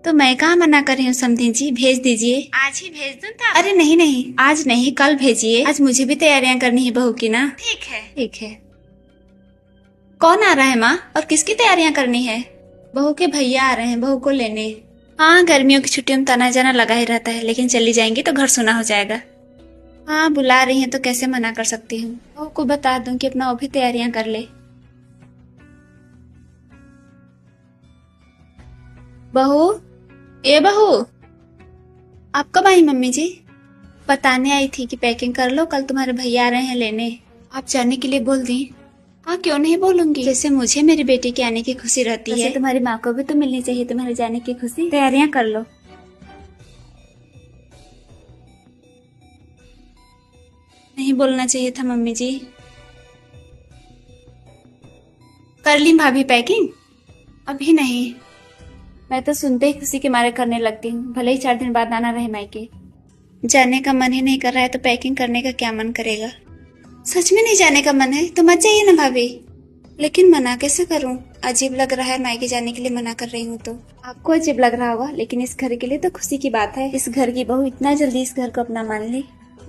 तो मैं कहाँ मना कर रही हूँ समधी जी, भेज दीजिए। आज ही भेज दूँ तब? अरे नहीं नहीं, आज नहीं कल भेजिए। आज मुझे भी तैयारियां करनी है बहू की ना। ठीक है ठीक है। कौन आ रहा है माँ, और किसकी तैयारियां करनी है? बहू के भैया आ रहे हैं बहू को लेने। हाँ, गर्मियों की छुट्टियों में ताना जाना लगा ही रहता है, लेकिन चली जाएंगी तो घर सुना हो जाएगा। हाँ, बुला रही हैं तो कैसे मना कर सकती हूँ। बहू को बता दूं कि अपना वो भी तैयारियां कर ले। बहू, ए बहू, आप कब आई मम्मी जी? बताने आई थी कि पैकिंग कर लो, कल तुम्हारे भैया आ रहे हैं लेने। आप जाने के लिए बोल दी? हाँ, क्यों नहीं बोलूंगी। जैसे मुझे मेरी बेटी के आने की खुशी रहती है, तुम्हारी माँ को भी तो मिलनी चाहिए तुम्हारे जाने की खुशी। तैयारियां कर लो। नहीं बोलना चाहिए था मम्मी जी। कर ली भाभी पैकिंग? अभी नहीं, मैं तो सुनते ही खुशी के मारे करने लगती हूँ, भले ही 4 दिन बाद आना रहे मायके। जाने का मन ही नहीं कर रहा है तो पैकिंग करने का क्या मन करेगा। सच में नहीं जाने का मन है तो मत जाइए ना भाभी। लेकिन मना कैसे करूं, अजीब लग रहा है मायके जाने के लिए मना कर रही हूँ तो। आपको अजीब लग रहा होगा, लेकिन इस घर के लिए तो खुशी की बात है। इस घर की बहू इतना जल्दी इस घर को अपना मान ली,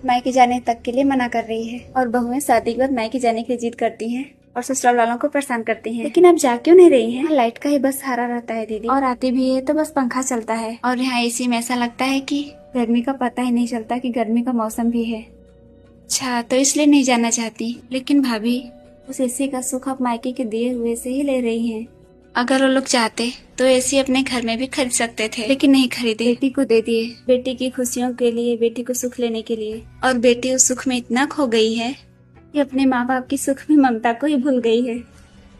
मायके जाने तक के लिए मना कर रही है। और बहुएं शादी के बाद मायके जाने की जिद करती हैं और ससुराल वालों को परेशान करती हैं। लेकिन अब जा क्यों नहीं रही हैं? लाइट का ही बस सहारा रहता है दीदी, और आती भी है तो बस पंखा चलता है। और यहाँ एसी में ऐसा लगता है कि गर्मी का पता ही नहीं चलता कि गर्मी का मौसम भी है। अच्छा, तो इसलिए नहीं जाना चाहती। लेकिन भाभी, उस एसी का सुख आप मायके के दिए हुए से ही ले रही हैं। अगर वो लोग चाहते तो एसी अपने घर में भी खरीद सकते थे, लेकिन नहीं खरीदे, बेटी को दे दिए। बेटी की खुशियों के लिए, बेटी को सुख लेने के लिए। और बेटी उस सुख में इतना खो गई है कि अपने माँ बाप की सुख में ममता को ही भूल गई है।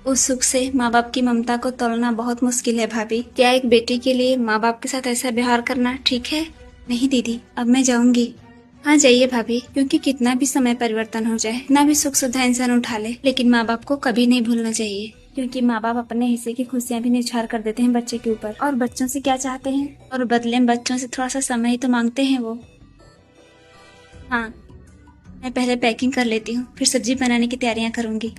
उस सुख से माँ बाप की ममता को तोड़ना बहुत मुश्किल है भाभी। क्या एक बेटी के लिए माँ बाप के साथ ऐसा व्यवहार करना ठीक है? नहीं दीदी, अब मैं जाऊंगी। हाँ जाइए भाभी, क्योंकि कितना भी समय परिवर्तन हो जाए, कितना भी सुख सुविधा इंसान उठा ले, लेकिन माँ बाप को कभी नहीं भूलना चाहिए। क्योंकि माँ बाप अपने हिस्से की खुशियाँ भी निछावर कर देते हैं बच्चे के ऊपर। और बच्चों से क्या चाहते हैं, और बदले में बच्चों से थोड़ा सा समय ही तो मांगते हैं वो। हाँ, मैं पहले पैकिंग कर लेती हूँ, फिर सब्जी बनाने की तैयारियां करूंगी।